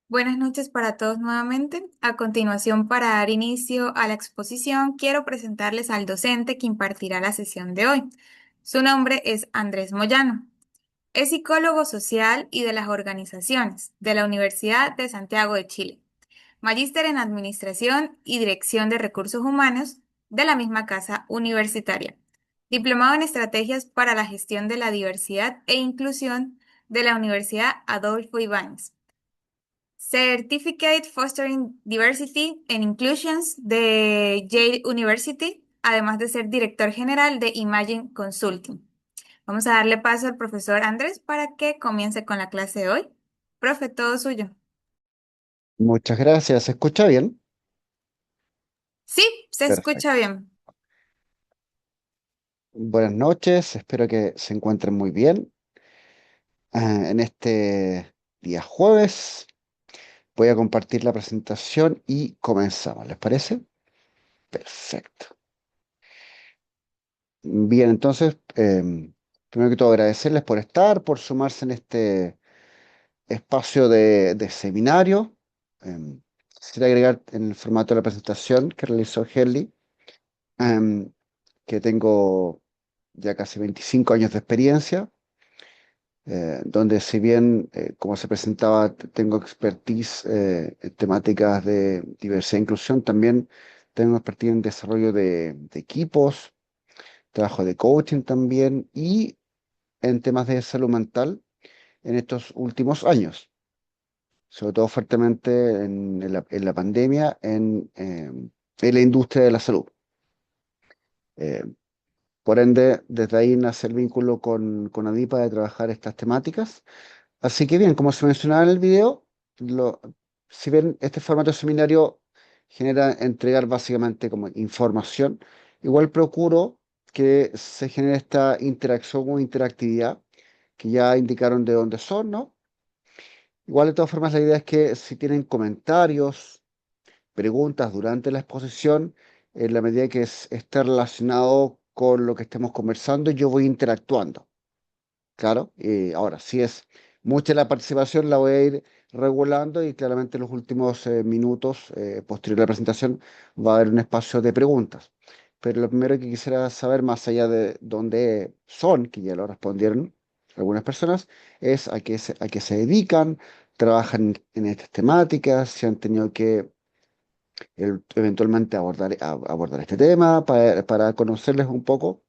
Buenas noches para todos nuevamente. A continuación, para dar inicio a la exposición, quiero presentarles al docente que impartirá la sesión de hoy. Su nombre es Andrés Moyano. Es psicólogo social y de las organizaciones de la Universidad de Santiago de Chile. Magíster en Administración y Dirección de Recursos Humanos de la misma casa universitaria. Diplomado en Estrategias para la Gestión de la Diversidad e Inclusión de la Universidad Adolfo Ibáñez. Certificate Fostering Diversity and Inclusions de Yale University, además de ser director general de Imagine Consulting. Vamos a darle paso al profesor Andrés para que comience con la clase de hoy. Profe, todo suyo. Muchas gracias. ¿Se escucha bien? Sí, se escucha Perfecto. bien. Buenas noches. Espero que se encuentren muy bien. En este día jueves voy a compartir la presentación y comenzamos. ¿Les parece? Perfecto. Bien, entonces, primero que todo agradecerles por estar, por sumarse en este espacio de seminario. Quisiera agregar en el formato de la presentación que realizó Helly, em, que tengo ya casi 25 años de experiencia, donde si bien, como se presentaba, tengo expertise en temáticas de diversidad e inclusión, también tengo expertise en desarrollo de equipos, trabajo de coaching también y en temas de salud mental en estos últimos años, sobre todo fuertemente en la pandemia en la industria de la salud. Eh, por ende, desde ahí nace el vínculo con ADIPA de trabajar estas temáticas. Así que bien, como se mencionaba en el video, lo- si bien este formato de seminario genera entregar básicamente como información, igual procuro que se genere esta interacción o interactividad que ya indicaron de dónde son, ¿no? Igual de todas formas la idea es que si tienen comentarios, preguntas durante la exposición, en la medida que esté relacionado con lo que estemos conversando, yo voy interactuando. Claro, y ahora, si es mucha la participación, la voy a ir regulando y claramente en los últimos minutos, posterior a la presentación, va a haber un espacio de preguntas. Pero lo primero que quisiera saber, más allá de dónde son, que ya lo respondieron algunas personas, es a qué se dedican, trabajan en estas temáticas, si han tenido que eventualmente abordar este tema para conocerles un poco,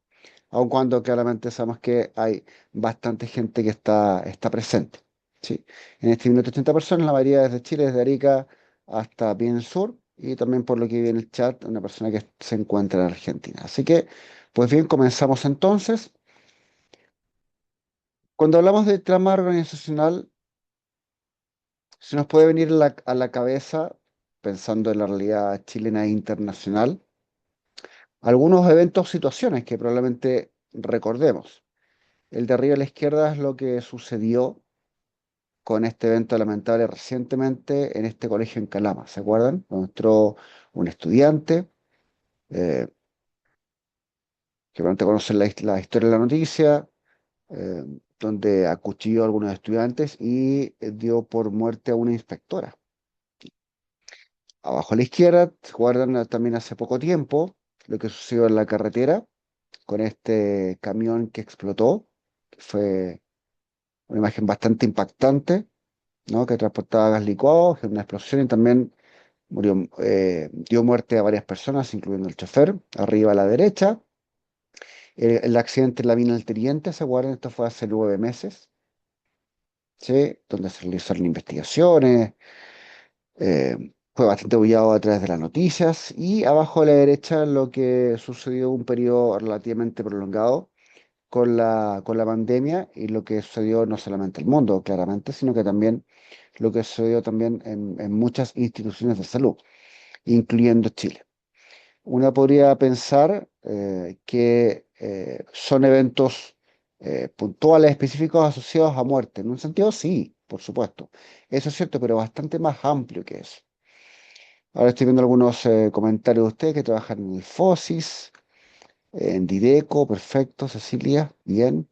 aun cuando claramente sabemos que hay bastante gente que está presente. ¿Sí? En este minuto 80 personas, la mayoría desde Chile, desde Arica hasta bien sur, y también por lo que vi en el chat, una persona que se encuentra en Argentina. Así que, pues bien, comenzamos entonces. Cuando hablamos de trama organizacional, se nos puede venir a la cabeza, pensando en la realidad chilena e internacional, algunos eventos, situaciones que probablemente recordemos. El de arriba a la izquierda es lo que sucedió con este evento lamentable recientemente en este colegio en Calama. ¿Se acuerdan? Donde entró un estudiante, eh, que probablemente conocen la historia de la noticia, eh, donde acuchilló a algunos estudiantes y dio por muerte a una inspectora. Abajo a la izquierda, ¿se acuerdan? También hace poco tiempo lo que sucedió en la carretera con este camión que explotó, que fue una imagen bastante impactante, ¿no? Que transportaba gas licuado, generó una explosión y también dio muerte a varias personas, incluyendo el chofer, arriba a la derecha. El accidente en la mina El Teniente, ¿se acuerdan? Esto fue hace 9 meses, ¿sí? Donde se realizaron investigaciones, fue bastante bullado a través de las noticias. Y abajo a la derecha lo que sucedió un periodo relativamente prolongado con la pandemia y lo que sucedió no solamente en el mundo, claramente, sino que también lo que sucedió también en muchas instituciones de salud, incluyendo Chile. Uno podría pensar que son eventos puntuales, específicos, asociados a muerte. En un sentido, sí, por supuesto. Eso es cierto, pero bastante más amplio que eso. Ahora estoy viendo algunos comentarios de ustedes que trabajan en el FOSIS, en Dideco, perfecto, Cecilia, bien.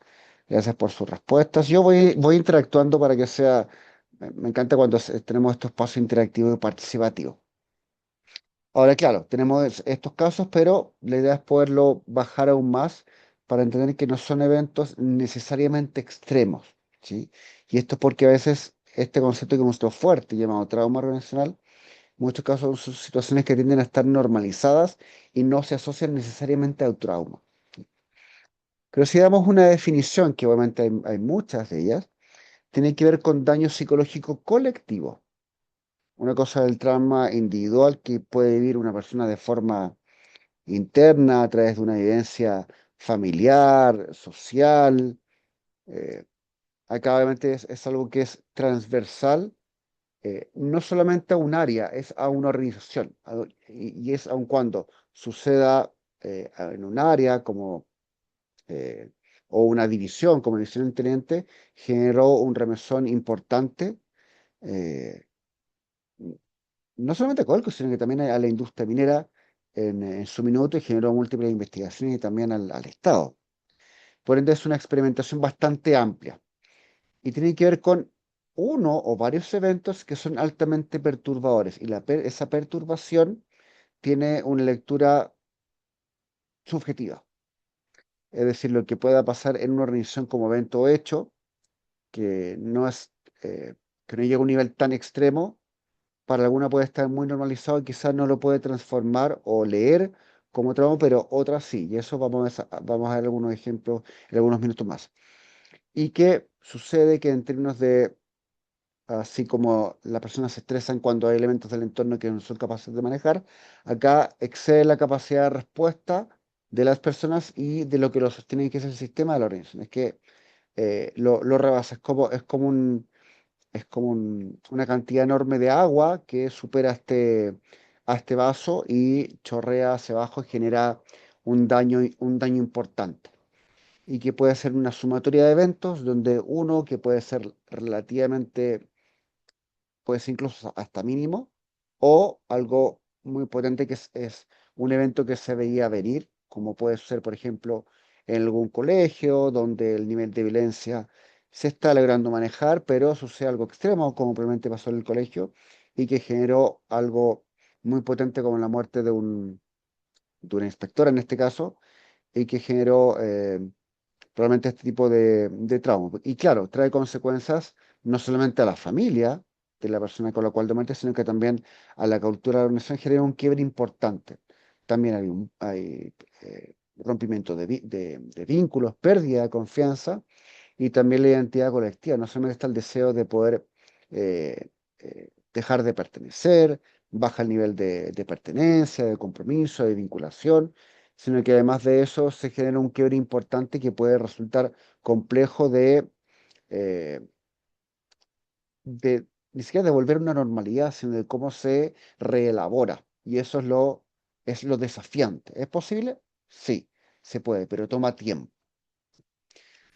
Gracias por sus respuestas. Yo voy interactuando para que sea Me encanta cuando tenemos estos espacios interactivos y participativos. Ahora, claro, tenemos estos casos, pero la idea es poderlo bajar aún más para entender que no son eventos necesariamente extremos, ¿sí? Y esto es porque a veces este concepto que hemos visto fuerte, llamado trauma organizacional, en muchos casos son situaciones que tienden a estar normalizadas y no se asocian necesariamente al trauma. Pero si damos una definición, que obviamente hay muchas de ellas, tiene que ver con daño psicológico colectivo. Una cosa del trauma individual que puede vivir una persona de forma interna a través de una vivencia familiar, social. eh, Acá obviamente es algo que es transversal, no solamente a un área, es a una organización. Y es aun cuando suceda en un área como eh, o una división como división intendente, generó un remesón importante, eh, no solamente a Codelco, sino que también a la industria minera en su minuto y generó múltiples investigaciones y también al Estado. Por ende, es una experimentación bastante amplia y tiene que ver con uno o varios eventos que son altamente perturbadores y esa perturbación tiene una lectura subjetiva, es decir, lo que pueda pasar en una organización como evento o hecho, que no es, que no llega a un nivel tan extremo, para alguna puede estar muy normalizado y quizás no lo puede transformar o leer como trauma, pero otras sí, y eso vamos a ver algunos ejemplos en algunos minutos más. ¿Y qué sucede? Que en términos de, así como las personas se estresan cuando hay elementos del entorno que no son capaces de manejar, acá excede la capacidad de respuesta de las personas y de lo que lo sostiene, que es el sistema de la organización. Es que lo rebasa, es como una cantidad enorme de agua que supera a este vaso y chorrea hacia abajo y genera un daño importante. Y que puede ser una sumatoria de eventos donde uno que puede ser relativamente, puede ser incluso hasta mínimo, o algo muy potente que es un evento que se veía venir, como puede ser, por ejemplo, en algún colegio donde el nivel de violencia se está logrando manejar, pero sucede algo extremo, como probablemente pasó en el colegio, y que generó algo muy potente como la muerte de una inspectora en este caso, y que generó probablemente este tipo de trauma. Y claro, trae consecuencias no solamente a la familia de la persona con la cual te sino que también a la cultura de la organización genera un quiebre importante. También hay rompimiento de vínculos, pérdida de confianza y también la identidad colectiva. No solamente está el deseo de poder dejar de pertenecer, baja el nivel de pertenencia, de compromiso, de vinculación, sino que además de eso se genera un quiebre importante que puede resultar complejo eh, de ni siquiera de volver a una normalidad, sino de cómo se reelabora. Y eso es lo desafiante. ¿Es posible? Sí, se puede, pero toma tiempo.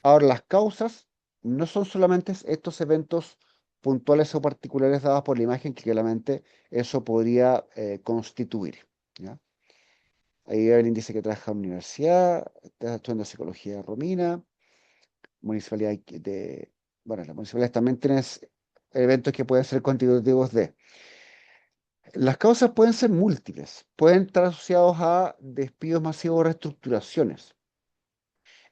Ahora, las causas no son solamente estos eventos puntuales o particulares dados por la imagen que claramente eso podría constituir. ¿Ya? Ahí Evelyn dice que trabaja en la universidad, está estudiando psicología romina, municipalidad bueno, las municipalidades también tienen eventos que pueden ser constitutivos de. Las causas pueden ser múltiples, pueden estar asociados a despidos masivos o reestructuraciones,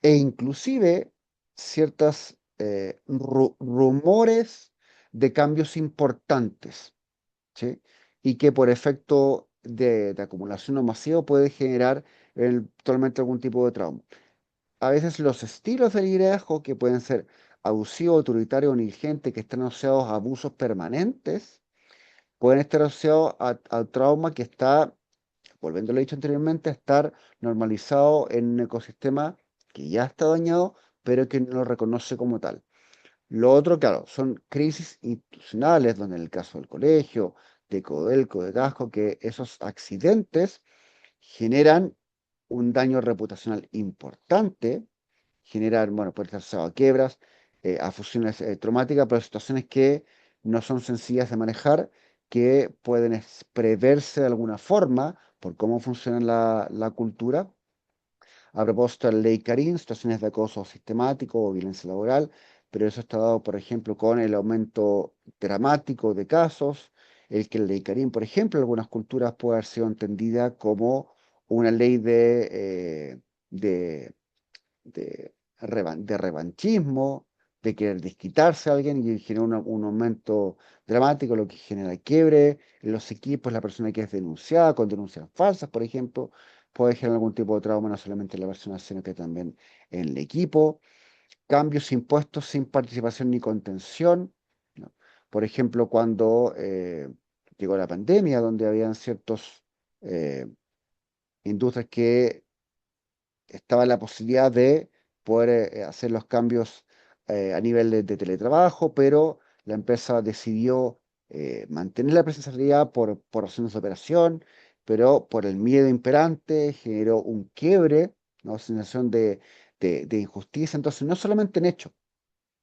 e inclusive ciertos rumores de cambios importantes, ¿sí? Y que por efecto de acumulación o masivo puede generar eventualmente algún tipo de trauma. A veces los estilos de liderazgo que pueden ser abusivo, autoritario o negligente, que están asociados a abusos permanentes, pueden estar asociados al trauma que está, volviendo a lo dicho anteriormente, a estar normalizado en un ecosistema que ya está dañado, pero que no lo reconoce como tal. Lo otro, claro, son crisis institucionales, donde en el caso del colegio, de Codelco, de Casco, que esos accidentes generan un daño reputacional importante, generan, bueno, puede estar asociado a quiebras, a fusiones traumáticas, pero situaciones que no son sencillas de manejar, que pueden preverse de alguna forma por cómo funciona la cultura. A propósito de la ley Karim, situaciones de acoso sistemático o violencia laboral, pero eso está dado, por ejemplo, con el aumento dramático de casos, el que la ley Karim, por ejemplo, en algunas culturas puede haber sido entendida como una ley de, de revanchismo, de querer desquitarse a alguien y genera un aumento dramático, lo que genera quiebre en los equipos, la persona que es denunciada con denuncias falsas, por ejemplo, puede generar algún tipo de trauma no solamente en la persona, sino que también en el equipo. Cambios impuestos sin participación ni contención, ¿no? Por ejemplo, cuando llegó la pandemia, donde habían ciertos industrias que estaba la posibilidad de poder hacer los cambios a nivel de teletrabajo, pero la empresa decidió mantener la presencialidad por razones de operación, pero por el miedo imperante generó un quiebre, ¿no? Sensación de injusticia. Entonces, no solamente en hechos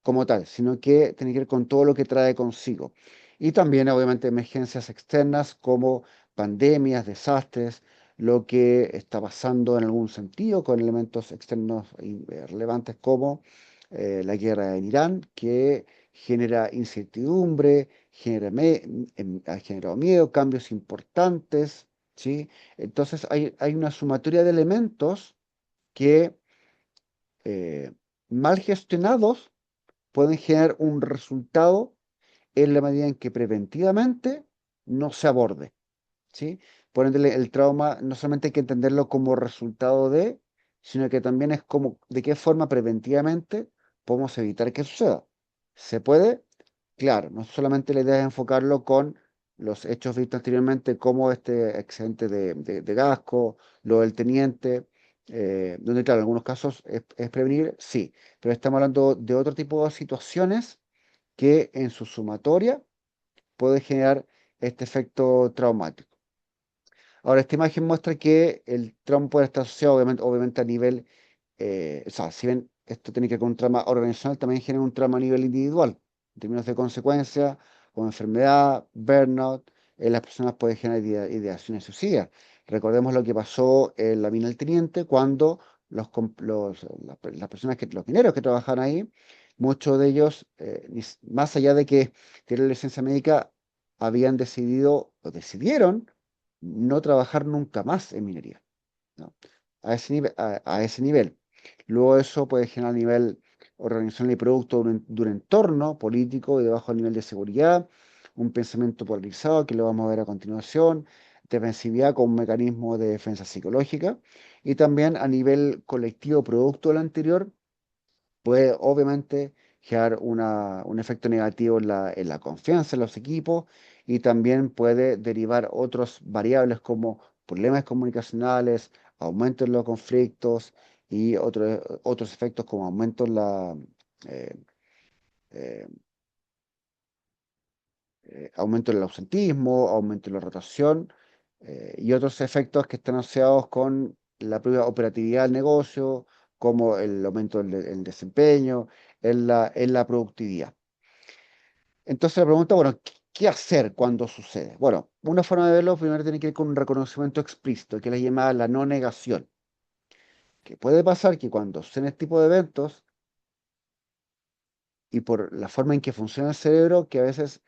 como tal, sino que tiene que ver con todo lo que trae consigo. Y también, obviamente, emergencias externas como pandemias, desastres, lo que está pasando en algún sentido con elementos externos relevantes como la guerra en Irán, que genera incertidumbre, ha generado miedo, cambios importantes, ¿sí? Entonces hay una sumatoria de elementos que mal gestionados pueden generar un resultado en la medida en que preventivamente no se aborde, ¿sí? Por ende, el trauma no solamente hay que entenderlo como resultado de, sino que también es como de qué forma preventivamente podemos evitar que suceda. ¿Se puede? Claro, no solamente la idea es enfocarlo con los hechos vistos anteriormente, como este accidente de Gasco, lo del teniente, donde, claro, en algunos casos es prevenible, sí, pero estamos hablando de otro tipo de situaciones que en su sumatoria puede generar este efecto traumático. Ahora, esta imagen muestra que el trauma puede estar asociado, obviamente a nivel, o sea, si bien esto tiene que ver con un trauma organizacional, también genera un trauma a nivel individual, en términos de consecuencia, como enfermedad, burnout, en las personas puede generar ideaciones suicidas. Recordemos lo que pasó en la mina del Teniente cuando las personas los mineros que trabajan ahí, muchos de ellos, más allá de que tienen licencia médica, habían decidido o decidieron no trabajar nunca más en minería, ¿no? A ese nivel. Luego eso puede generar a nivel organizacional y producto de un entorno político y de bajo nivel de seguridad, un pensamiento polarizado que lo vamos a ver a continuación, defensividad como un mecanismo de defensa psicológica y también a nivel colectivo producto del anterior puede obviamente generar un efecto negativo en la confianza en los equipos y también puede derivar otras variables como problemas comunicacionales, aumento en los conflictos y otros efectos como eh, eh, aumento en el ausentismo, aumento en la rotación y otros efectos que están asociados con la propia operatividad del negocio, como el aumento del desempeño, en la productividad. Entonces la pregunta, bueno, ¿qué hacer cuando sucede? Bueno, una forma de verlo primero tiene que ver con un reconocimiento explícito, que es la llamada la no negación, que puede pasar que cuando suceden este tipo de eventos y por la forma en que funciona el cerebro, que a veces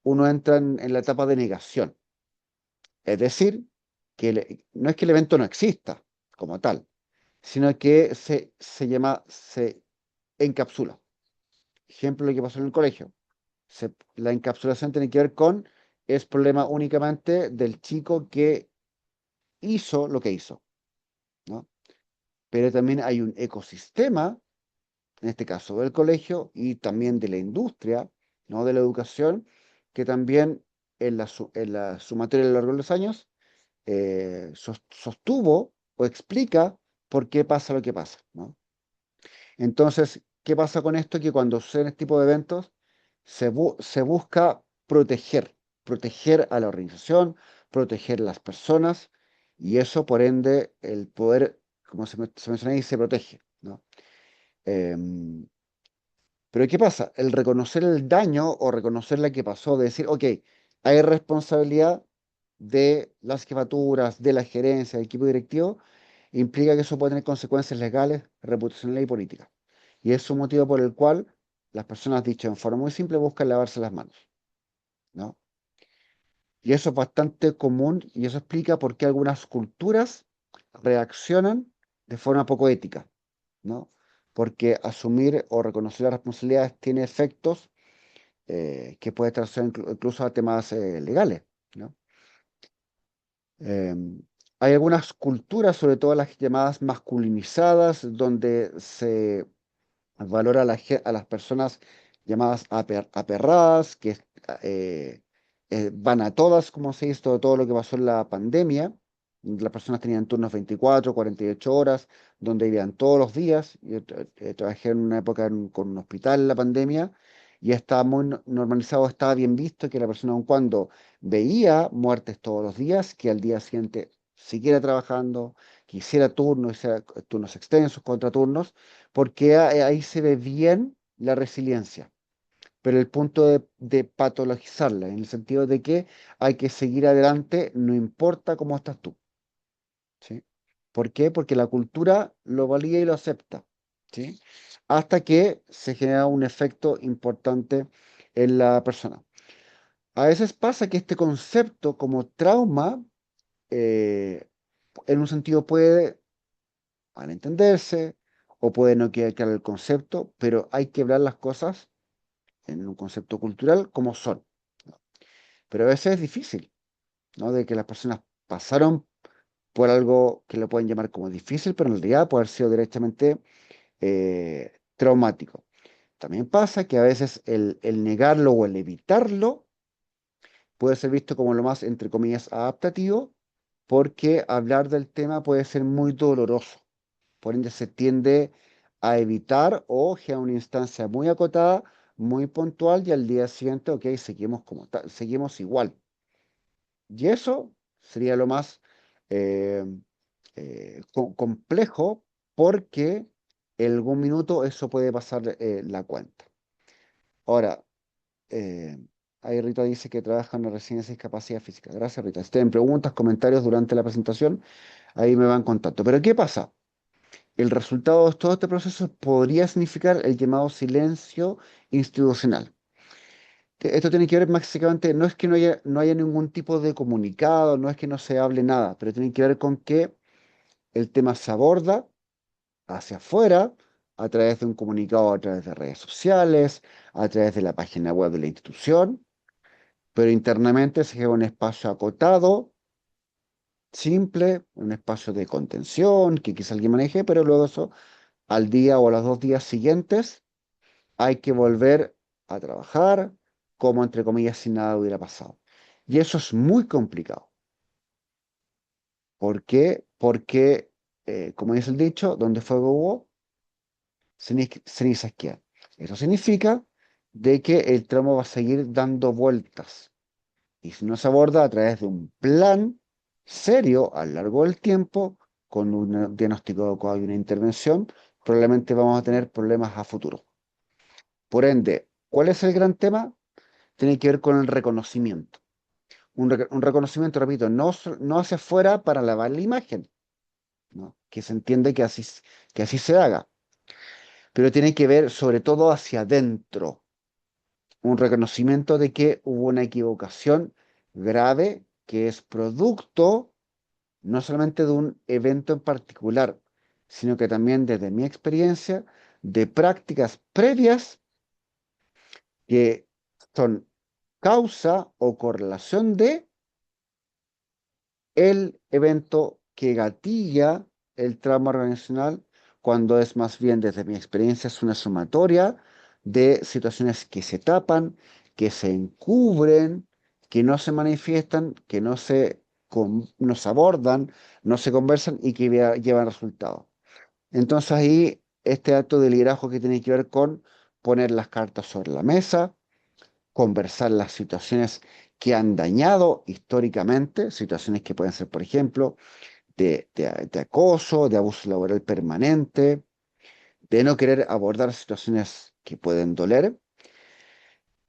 uno entra en la etapa de negación. Es decir, que no es que el evento no exista como tal, sino que se encapsula. Ejemplo, lo que pasó en el colegio. La encapsulación tiene que ver con, es problema únicamente del chico que hizo lo que hizo, ¿no? Pero también hay un ecosistema, en este caso del colegio y también de la industria, ¿no? De la educación, que también en la sumatoria a lo largo de los años sostuvo o explica por qué pasa lo que pasa, ¿no? Entonces, ¿qué pasa con esto? Que cuando suceden este tipo de eventos, se busca proteger a la organización, proteger a las personas, y eso, por ende, el poder, como se menciona ahí, se protege, ¿no? Em, pero ¿qué pasa? El reconocer el daño o reconocer la que pasó, de decir, ok, hay responsabilidad de las jefaturas, de la gerencia, del equipo directivo, implica que eso puede tener consecuencias legales, reputacionales y políticas. Y es un motivo por el cual las personas, dicho en forma muy simple, buscan lavarse las manos, ¿no? Y eso es bastante común y eso explica por qué algunas culturas reaccionan de forma poco ética, ¿no? Porque asumir o reconocer las responsabilidades tiene efectos que puede traducir incluso a temas legales, ¿no? Eh, Hay algunas culturas, sobre todo las llamadas masculinizadas, donde se valora a, a las personas llamadas aperradas, que eh, van a todas, como se hizo todo lo que pasó en la pandemia. Las personas tenían turnos 24, 48 horas, donde vivían todos los días. Yo trabajé en una época con un hospital en la pandemia y estaba muy normalizado, estaba bien visto que la persona, aun cuando veía muertes todos los días, que al día siguiente siguiera trabajando, que hiciera turnos, hiciera turnos extensos, contraturnos, porque ahí se ve bien la resiliencia, pero el punto de patologizarla, en el sentido de que hay que seguir adelante, no importa cómo estás tú, ¿sí? ¿Por qué? Porque la cultura lo valida y lo acepta, ¿sí? Hasta que se genera un efecto importante en la persona. A veces pasa que este concepto como trauma, eh, en un sentido puede malentenderse o puede no quedar claro el concepto, pero hay que hablar las cosas en un concepto cultural como son, ¿no? Pero a veces es difícil, ¿no? De que las personas pasaron por algo que lo pueden llamar como difícil, pero en realidad puede haber sido directamente traumático. También pasa que a veces el negarlo o el evitarlo puede ser visto como lo más, entre comillas, adaptativo, porque hablar del tema puede ser muy doloroso. Por ende, se tiende a evitar o a una instancia muy acotada, muy puntual y al día siguiente, ok, seguimos como seguimos igual. Y eso sería lo más eh, complejo porque en algún minuto eso puede pasar la cuenta. Ahora, eh, ahí Rita dice que trabaja en la residencia de discapacidad física. Gracias, Rita. Si tienen preguntas, comentarios durante la presentación, ahí me van contacto. Pero ¿qué pasa? El resultado de todo este proceso podría significar el llamado silencio institucional. Esto tiene que ver básicamente, no es que no haya ningún tipo de comunicado, no es que no se hable nada, pero tiene que ver con que el tema se aborda hacia afuera, a través de un comunicado, a través de redes sociales, a través de la página web de la institución, pero internamente se lleva un espacio acotado, simple, un espacio de contención que quizá alguien maneje, pero luego eso, al día o a los 2 días siguientes, hay que volver a trabajar como, entre comillas, si nada hubiera pasado. Y eso es muy complicado. ¿Por qué? Porque, como dice el dicho, donde fuego hubo, cenizas quedan. Eso significa de que el tramo va a seguir dando vueltas. Y si no se aborda a través de un plan serio a lo largo del tiempo, con un diagnóstico adecuado y una intervención, probablemente vamos a tener problemas a futuro. Por ende, ¿cuál es el gran tema? Tiene que ver con el reconocimiento. Un reconocimiento, repito, no hacia afuera para lavar la imagen, ¿no? Que se entiende que así se haga, pero tiene que ver sobre todo hacia adentro, un reconocimiento de que hubo una equivocación grave que es producto no solamente de un evento en particular, sino que también desde mi experiencia de prácticas previas que son causa o correlación de el evento que gatilla el trauma organizacional, cuando es más bien, desde mi experiencia, es una sumatoria de situaciones que se tapan, que se encubren, que no se manifiestan, que no se abordan, no se conversan y que llevan resultados. Entonces ahí este acto de liderazgo que tiene que ver con poner las cartas sobre la mesa, conversar las situaciones que han dañado históricamente, situaciones que pueden ser, por ejemplo, de acoso, de abuso laboral permanente, de no querer abordar situaciones que pueden doler.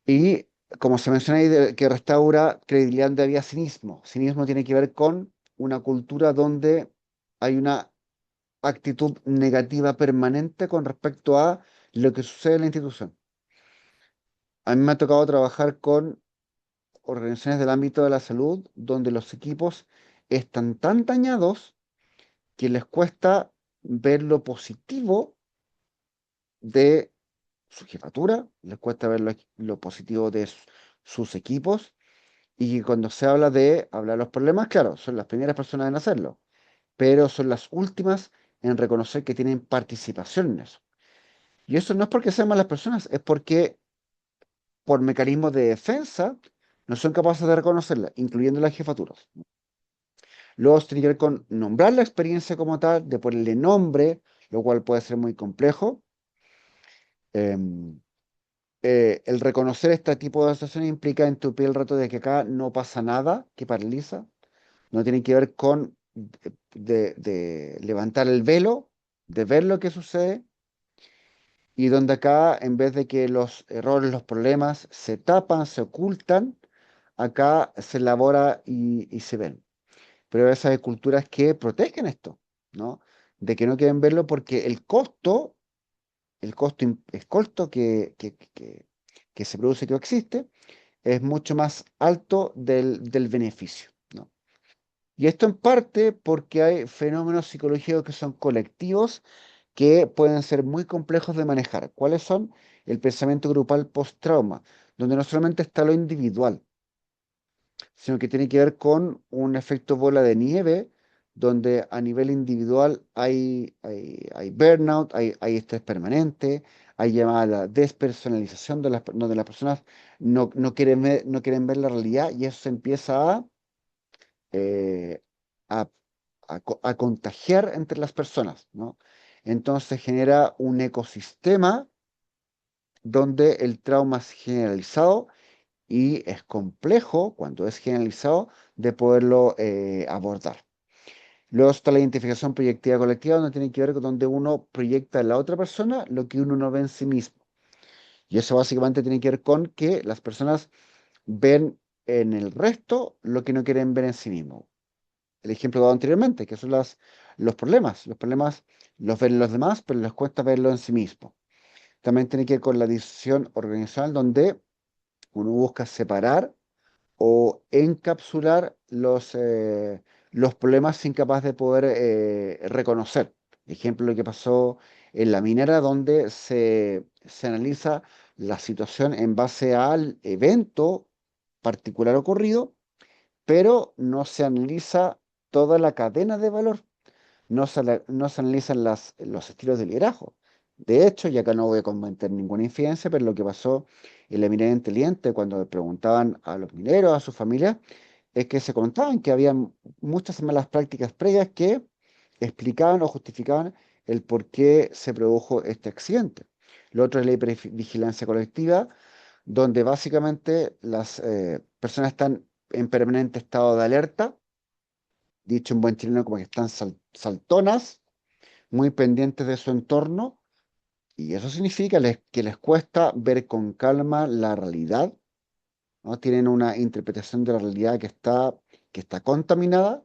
Y como se menciona ahí, que restaura credibilidad donde había cinismo. Cinismo tiene que ver con una cultura donde hay una actitud negativa permanente con respecto a lo que sucede en la institución. A mí me ha tocado trabajar con organizaciones del ámbito de la salud donde los equipos están tan dañados que les cuesta ver lo positivo de su jefatura, les cuesta ver lo positivo de sus equipos, y que cuando se habla de hablar los problemas, claro, son las primeras personas en hacerlo, pero son las últimas en reconocer que tienen participación en eso. Y eso no es porque sean malas personas, es porque por mecanismos de defensa no son capaces de reconocerla, incluyendo las jefaturas. Luego esto tiene que ver con nombrar la experiencia como tal, de ponerle nombre, lo cual puede ser muy complejo. Em, el reconocer este tipo de situaciones implica entupir el rato de que acá no pasa nada que paraliza, no tiene que ver con de levantar el velo, de ver lo que sucede, y donde acá, en vez de que los errores, los problemas se tapan, se ocultan, acá se elabora y se ven. Pero esas culturas que protegen esto, ¿no? De que no quieren verlo porque el costo que se produce, que existe, es mucho más alto del beneficio, ¿no? Y esto en parte porque hay fenómenos psicológicos que son colectivos que pueden ser muy complejos de manejar. ¿Cuáles son? El pensamiento grupal post-trauma, donde no solamente está lo individual, sino que tiene que ver con un efecto bola de nieve, donde a nivel individual hay burnout, hay estrés permanente, hay llamada a la despersonalización donde las personas no quieren ver la realidad, y eso se empieza eh, a, a contagiar entre las personas, ¿no? Entonces genera un ecosistema donde el trauma es generalizado, y es complejo, cuando es generalizado, de poderlo abordar. Luego está la identificación proyectiva colectiva, donde tiene que ver con donde uno proyecta en la otra persona lo que uno no ve en sí mismo. Y eso básicamente tiene que ver con que las personas ven en el resto lo que no quieren ver en sí mismo. El ejemplo dado anteriormente, que son los problemas. Los problemas los ven en los demás, pero les cuesta verlo en sí mismo. También tiene que ver con la decisión organizacional, donde uno busca separar o encapsular los problemas sin capaz de poder reconocer. Ejemplo, lo que pasó en la minera, donde se analiza la situación en base al evento particular ocurrido, pero no se analiza toda la cadena de valor, no se analizan los estilos de liderazgo. De hecho, y acá no voy a comentar ninguna infidencia, pero lo que pasó en la minera inteligente, cuando le preguntaban a los mineros, a sus familias, es que se contaban que había muchas malas prácticas previas que explicaban o justificaban el por qué se produjo este accidente. Lo otro es la hipervigilancia colectiva, donde básicamente las personas están en permanente estado de alerta, dicho en buen chileno como que están saltonas, muy pendientes de su entorno, y eso significa que les cuesta ver con calma la realidad, ¿no? Tienen una interpretación de la realidad que está contaminada.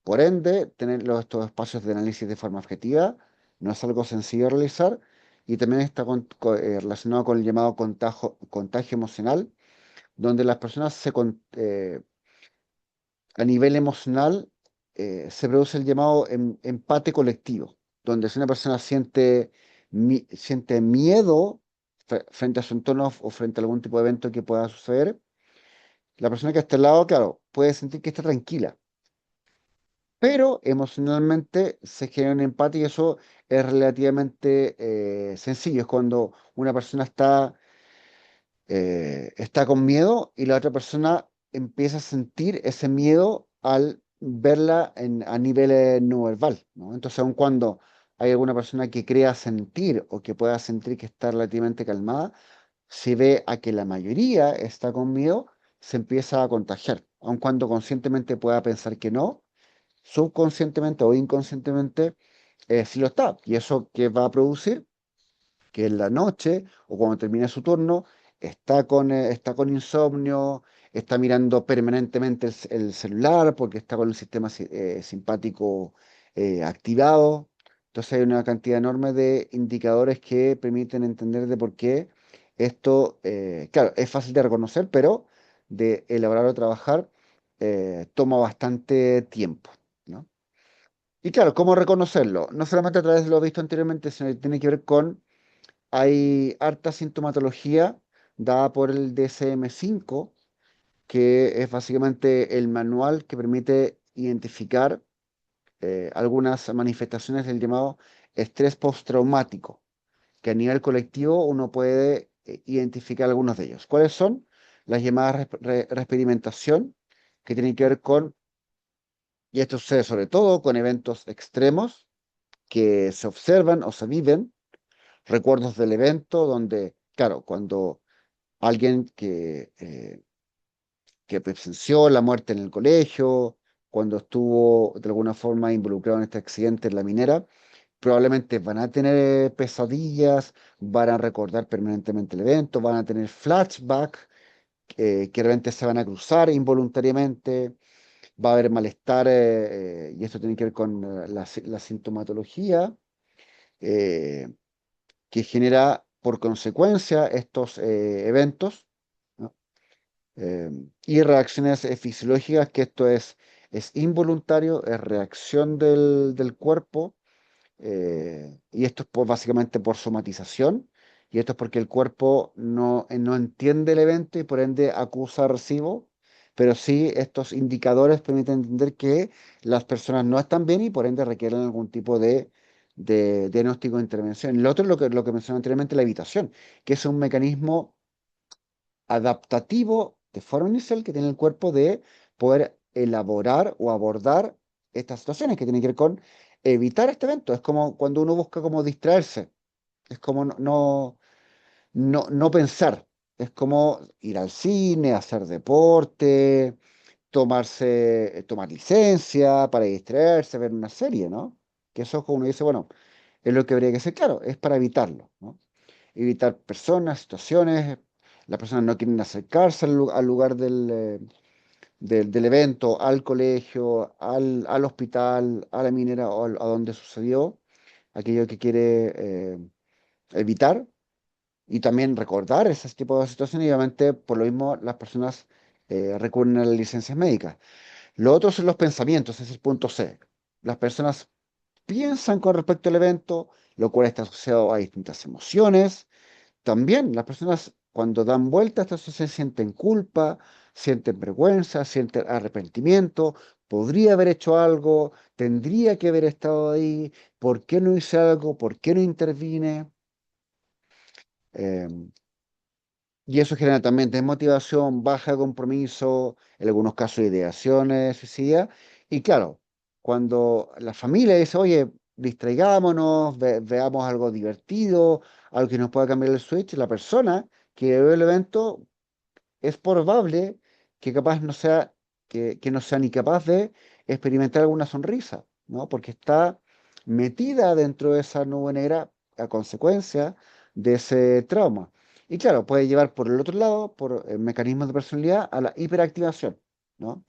Por ende, tener estos espacios de análisis de forma objetiva no es algo sencillo de realizar, y también está relacionado con el llamado contagio emocional, donde las personas a nivel emocional se produce el llamado empate colectivo, donde si una persona siente miedo frente a su entorno o frente a algún tipo de evento que pueda suceder, la persona que está al lado, claro, puede sentir que está tranquila, pero emocionalmente se genera un empate, y eso es relativamente sencillo. Es cuando una persona está con miedo y la otra persona empieza a sentir ese miedo al verla a nivel no verbal, ¿no? Entonces, aun cuando hay alguna persona que crea sentir o que pueda sentir que está relativamente calmada, si ve a que la mayoría está con miedo, se empieza a contagiar. Aun cuando conscientemente pueda pensar que no, subconscientemente o inconscientemente sí lo está. ¿Y eso qué va a producir? Que en la noche o cuando termine su turno está con insomnio, está mirando permanentemente el celular porque está con el sistema simpático activado. Entonces hay una cantidad enorme de indicadores que permiten entender de por qué Esto, claro, es fácil de reconocer, pero de elaborar o trabajar toma bastante tiempo, ¿no? Y claro, ¿cómo reconocerlo? No solamente a través de lo visto anteriormente, sino que tiene que ver con, hay harta sintomatología dada por el DSM-5, que es básicamente el manual que permite identificar algunas manifestaciones del llamado estrés postraumático, que a nivel colectivo uno puede identificar algunos de ellos. ¿Cuáles son? Las llamadas reexperimentación, que tienen que ver con, y esto sucede sobre todo con eventos extremos que se observan o se viven, recuerdos del evento donde, claro, cuando alguien que presenció la muerte en el colegio, cuando estuvo de alguna forma involucrado en este accidente en la minera, probablemente van a tener pesadillas, van a recordar permanentemente el evento, van a tener flashback que realmente se van a cruzar involuntariamente, va a haber malestar, y esto tiene que ver con la sintomatología eh, que genera por consecuencia estos eventos, ¿no? Eh, y reacciones fisiológicas, que esto es involuntario, es reacción del cuerpo, y esto es básicamente por somatización, y esto es porque el cuerpo no entiende el evento y por ende acusa recibo, pero sí estos indicadores permiten entender que las personas no están bien y por ende requieren algún tipo de diagnóstico de intervención. Lo otro es lo que mencioné anteriormente, la evitación, que es un mecanismo adaptativo de forma inicial que tiene el cuerpo de poder elaborar o abordar estas situaciones que tienen que ver con evitar este evento. Es como cuando uno busca como distraerse, es como no pensar, es como ir al cine, hacer deporte, tomar licencia para distraerse, ver una serie, ¿no? Que eso es como uno dice, bueno, es lo que habría que hacer, claro, es para evitarlo, ¿no? Evitar personas, situaciones. Las personas no quieren acercarse al lugar del evento, al colegio, al hospital, a la minera o a donde sucedió, aquello que quiere evitar y también recordar ese tipo de situaciones. Y obviamente, por lo mismo, las personas recurren a las licencias médicas. Lo otro son los pensamientos, ese es el punto C. Las personas piensan con respecto al evento, lo cual está asociado a distintas emociones. También las personas cuando dan vuelta a esta situación sienten culpa, sienten vergüenza, sienten arrepentimiento, podría haber hecho algo, tendría que haber estado ahí, ¿por qué no hice algo? ¿Por qué no intervine? Eh, y eso genera también desmotivación, baja de compromiso, en algunos casos ideaciones suicidas. Y claro, cuando la familia dice, oye, distraigámonos, veamos algo divertido, algo que nos pueda cambiar el switch, la persona que ve el evento es probable que capaz no sea, que no sea ni capaz de experimentar alguna sonrisa, ¿no? Porque está metida dentro de esa nube negra a consecuencia de ese trauma. Y claro, puede llevar por el otro lado, por mecanismos de personalidad, a la hiperactivación, ¿no?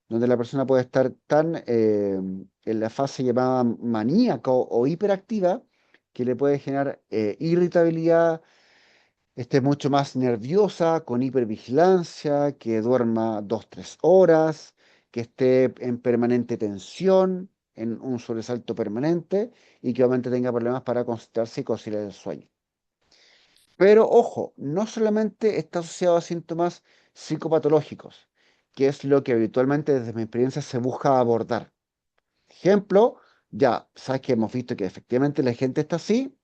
Donde la persona puede estar tan en la fase llamada maníaca o hiperactiva que le puede generar irritabilidad, esté mucho más nerviosa, con hipervigilancia, que duerma 2, 3 horas, que esté en permanente tensión, en un sobresalto permanente y que obviamente tenga problemas para concentrarse y conciliar el sueño. Pero ojo, no solamente está asociado a síntomas psicopatológicos, que es lo que habitualmente desde mi experiencia se busca abordar. Ejemplo, ya sabes que hemos visto que efectivamente la gente está así,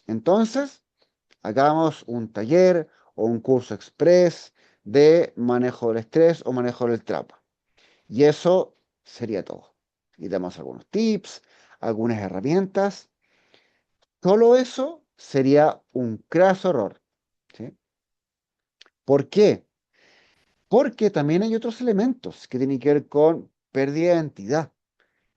entonces hagamos un taller o un curso express de manejo del estrés o manejo del trauma. Y eso sería todo. Y damos algunos tips, algunas herramientas. Solo eso sería un craso error, ¿sí? ¿Por qué? Porque también hay otros elementos que tienen que ver con pérdida de identidad,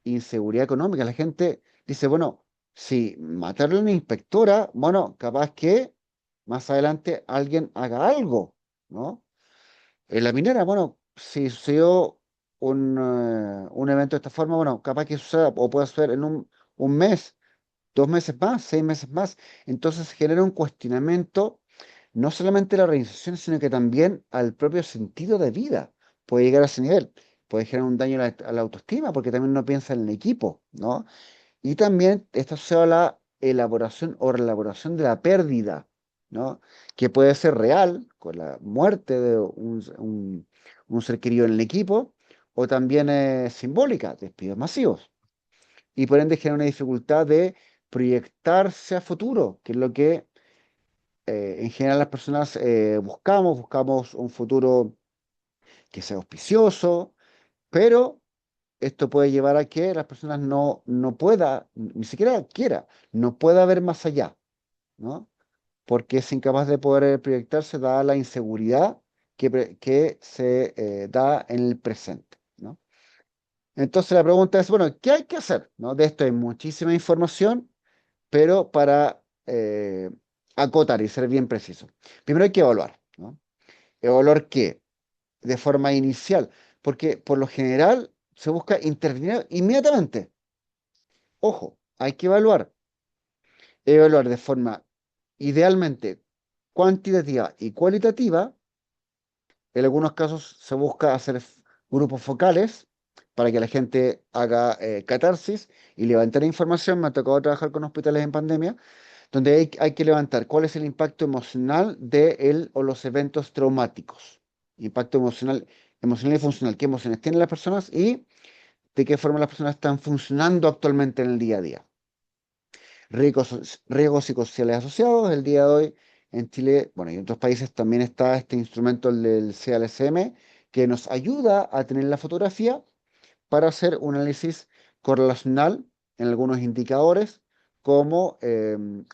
inseguridad económica. La gente dice, bueno, si matarle a una inspectora, bueno, capaz que más adelante alguien haga algo, ¿no? En la minera, bueno, si sucedió un evento de esta forma, bueno, capaz que suceda o pueda suceder en un mes, 2 meses más, 6 meses más. Entonces genera un cuestionamiento no solamente a la organización, sino que también al propio sentido de vida. Puede llegar a ese nivel. Puede generar un daño a la autoestima porque también no piensa en el equipo, ¿no? Y también está asociado a la elaboración o reelaboración de la pérdida, ¿no? Que puede ser real, con la muerte de un ser querido en el equipo, o también simbólica, despidos masivos. Y por ende genera una dificultad de proyectarse a futuro, que es lo que en general las personas buscamos un futuro que sea auspicioso, pero esto puede llevar a que las personas no pueda, ni siquiera quiera, no pueda ver más allá, ¿no? Porque es incapaz de poder proyectarse dada la inseguridad que se da en el presente, ¿no? Entonces la pregunta es, bueno, ¿qué hay que hacer? ¿No? De esto hay muchísima información, pero para acotar y ser bien preciso. Primero hay que evaluar, ¿no? ¿Evaluar qué? De forma inicial, porque por lo general se busca intervenir inmediatamente. Ojo, hay que evaluar de forma idealmente cuantitativa y cualitativa. En algunos casos se busca hacer grupos focales para que la gente haga catarsis y levantar información. Me ha tocado trabajar con hospitales en pandemia, donde hay que levantar cuál es el impacto emocional de él o los eventos traumáticos. Impacto emocional y funcional. ¿Qué emociones tienen las personas y de qué forma las personas están funcionando actualmente en el día a día? Riesgos psicosociales asociados. El día de hoy en Chile, bueno, y en otros países también está este instrumento, el del CLSM, que nos ayuda a tener la fotografía para hacer un análisis correlacional en algunos indicadores como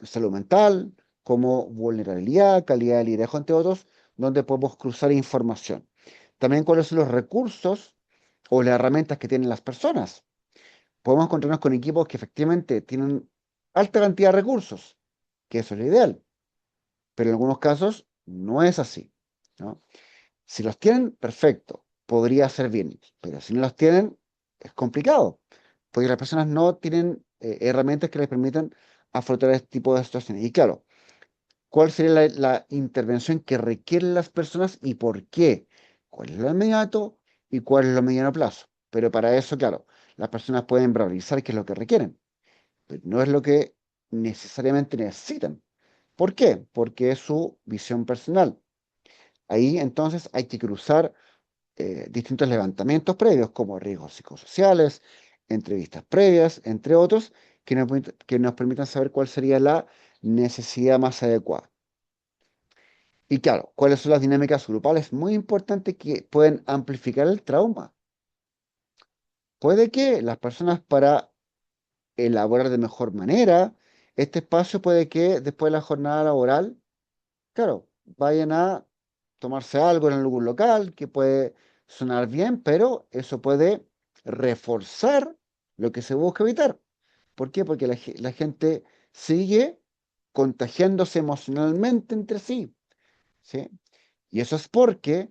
salud mental, como vulnerabilidad, calidad de liderazgo, entre otros, donde podemos cruzar información. También cuáles son los recursos o las herramientas que tienen las personas. Podemos encontrarnos con equipos que efectivamente tienen alta cantidad de recursos, que eso es lo ideal, pero en algunos casos no es así, ¿no? Si los tienen, perfecto, podría ser bien, pero si no los tienen, es complicado, porque las personas no tienen herramientas que les permitan afrontar este tipo de situaciones. Y claro, ¿cuál sería la intervención que requieren las personas y por qué? ¿Cuál es lo inmediato y cuál es lo mediano plazo? Pero para eso, claro, las personas pueden priorizar qué es lo que requieren, pero no es lo que necesariamente necesitan. ¿Por qué? Porque es su visión personal. Ahí entonces hay que cruzar distintos levantamientos previos, como riesgos psicosociales, entrevistas previas, entre otros, que nos permitan saber cuál sería la necesidad más adecuada. Y claro, cuáles son las dinámicas grupales muy importantes que pueden amplificar el trauma. Puede que las personas para elaborar de mejor manera este espacio puede que después de la jornada laboral, claro, vayan a tomarse algo en algún local que puede sonar bien, pero eso puede reforzar lo que se busca evitar. ¿Por qué? Porque la gente sigue contagiándose emocionalmente entre sí, ¿sí? Y eso es porque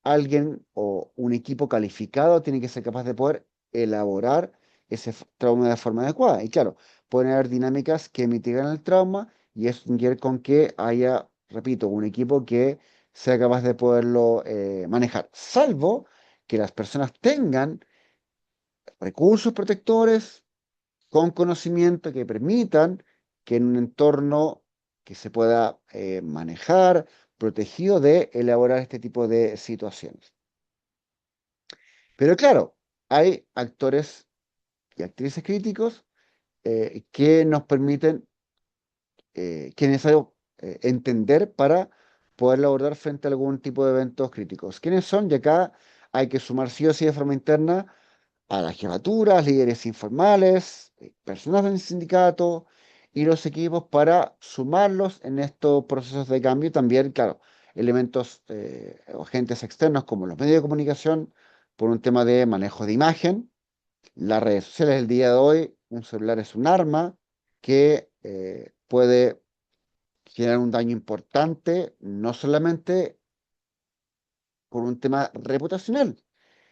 alguien o un equipo calificado tiene que ser capaz de poder elaborar ese trauma de forma adecuada. Y claro, pueden haber dinámicas que mitigan el trauma y eso tiene que ver con que haya, repito, un equipo que sea capaz de poderlo manejar, salvo que las personas tengan recursos protectores con conocimiento que permitan que en un entorno que se pueda manejar, protegido de elaborar este tipo de situaciones. Pero claro, hay actores y actrices críticos que nos permiten, que es necesario entender para poder abordar frente a algún tipo de eventos críticos. ¿Quiénes son? Y acá hay que sumar sí o sí de forma interna a las jefaturas, líderes informales, personas del sindicato y los equipos para sumarlos en estos procesos de cambio. También, claro, elementos o agentes externos como los medios de comunicación por un tema de manejo de imagen. Las redes sociales del día de hoy, un celular es un arma que puede generar un daño importante, no solamente por un tema reputacional,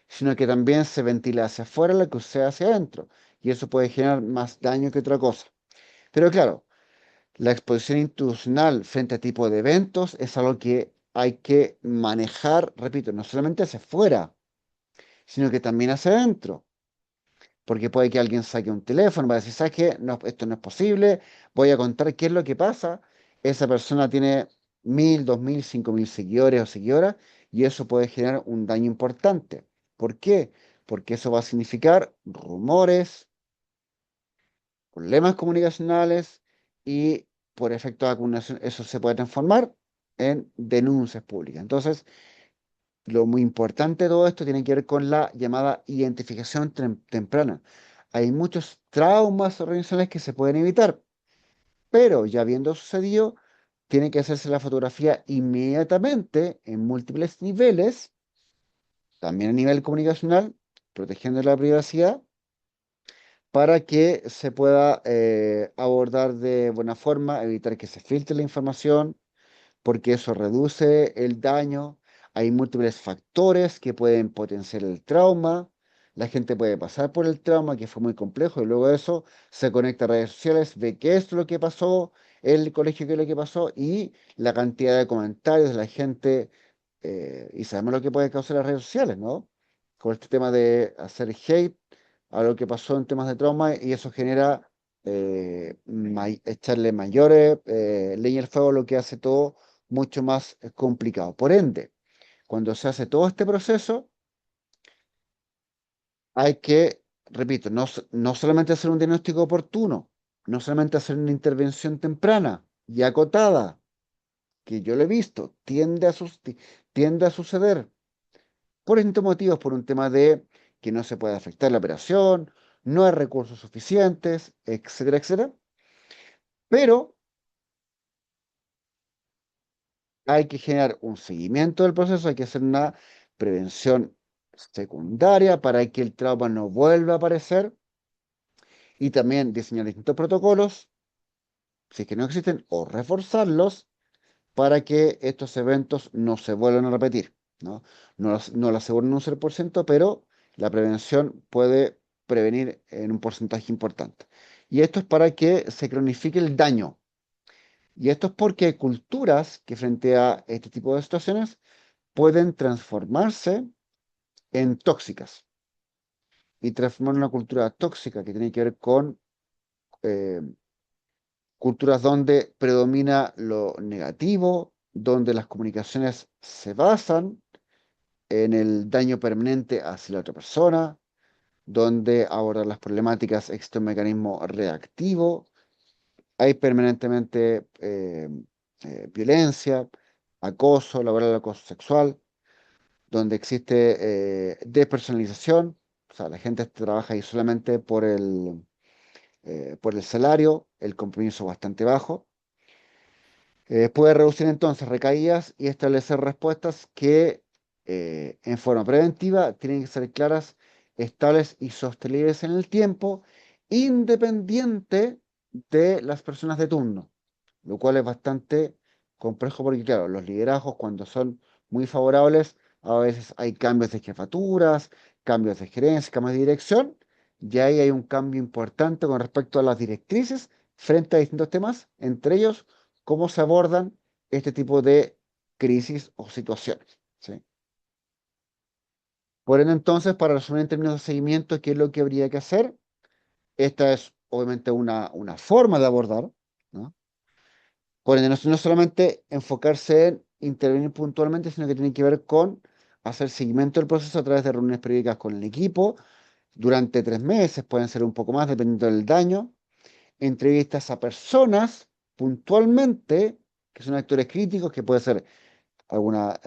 sino que también se ventila hacia afuera lo que sucede hacia adentro. Y eso puede generar más daño que otra cosa. Pero claro, La exposición institucional frente a tipo de eventos es algo que hay que manejar, repito, no solamente hacia afuera, sino que también hacia adentro. Porque puede que alguien saque un teléfono para decir, ¿sabes qué? No, esto no es posible, voy a contar qué es lo que pasa. Esa persona tiene 1.000, 2.000, 5.000 seguidores o seguidoras y eso puede generar un daño importante. ¿Por qué? Porque eso va a significar rumores, problemas comunicacionales y por efecto de acumulación eso se puede transformar en denuncias públicas. Entonces, lo muy importante de todo esto tiene que ver con la llamada identificación temprana. Hay muchos traumas organizacionales que se pueden evitar, pero ya habiendo sucedido, tiene que hacerse la fotografía inmediatamente en múltiples niveles, también a nivel comunicacional, protegiendo la privacidad, para que se pueda abordar de buena forma, evitar que se filtre la información porque eso reduce el daño. Hay múltiples factores que pueden potenciar el trauma. La gente puede pasar por el trauma, que fue muy complejo, y luego de eso se conecta a redes sociales, ve qué es lo que pasó, el colegio qué es lo que pasó, y la cantidad de comentarios de la gente, y sabemos lo que puede causar las redes sociales, ¿no? Con este tema de hacer hate a lo que pasó en temas de trauma, y eso genera echarle mayores leña al fuego, lo que hace todo mucho más complicado. Por ende, cuando se hace todo este proceso, hay que, repito, no solamente hacer un diagnóstico oportuno, no solamente hacer una intervención temprana y acotada, que yo lo he visto, tiende a suceder por distintos motivos, por un tema de que no se puede afectar la operación, no hay recursos suficientes, etcétera, etcétera. Pero hay que generar un seguimiento del proceso, hay que hacer una prevención secundaria para que el trauma no vuelva a aparecer y también diseñar distintos protocolos, si es que no existen, o reforzarlos para que estos eventos no se vuelvan a repetir, ¿no? No lo aseguro en un 0%, pero la prevención puede prevenir en un porcentaje importante. Y esto es para que se cronifique el daño. Y esto es porque hay culturas que frente a este tipo de situaciones pueden transformarse en tóxicas y transformar una cultura tóxica que tiene que ver con eh, culturas donde predomina lo negativo, donde las comunicaciones se basan en el daño permanente hacia la otra persona, donde abordar las problemáticas existe un mecanismo reactivo, hay permanentemente violencia, acoso laboral, acoso sexual, donde existe despersonalización, o sea, la gente trabaja ahí solamente por el salario, el compromiso bastante bajo. Puede reducir entonces recaídas y establecer respuestas que en forma preventiva tienen que ser claras, estables y sostenibles en el tiempo, independiente de las personas de turno, lo cual es bastante complejo porque, claro, los liderazgos cuando son muy favorables, a veces hay cambios de jefaturas, cambios de gerencia, cambios de dirección, y ahí hay un cambio importante con respecto a las directrices frente a distintos temas, entre ellos cómo se abordan este tipo de crisis o situaciones, ¿sí? Por ende, entonces, para resumir en términos de seguimiento, ¿qué es lo que habría que hacer? Esta es obviamente una forma de abordar, ¿no? Por ende, no solamente enfocarse en intervenir puntualmente, sino que tiene que ver con hacer seguimiento del proceso a través de reuniones periódicas con el equipo durante 3 meses, pueden ser un poco más dependiendo del daño, entrevistas a personas puntualmente, que son actores críticos, que puede ser alguna,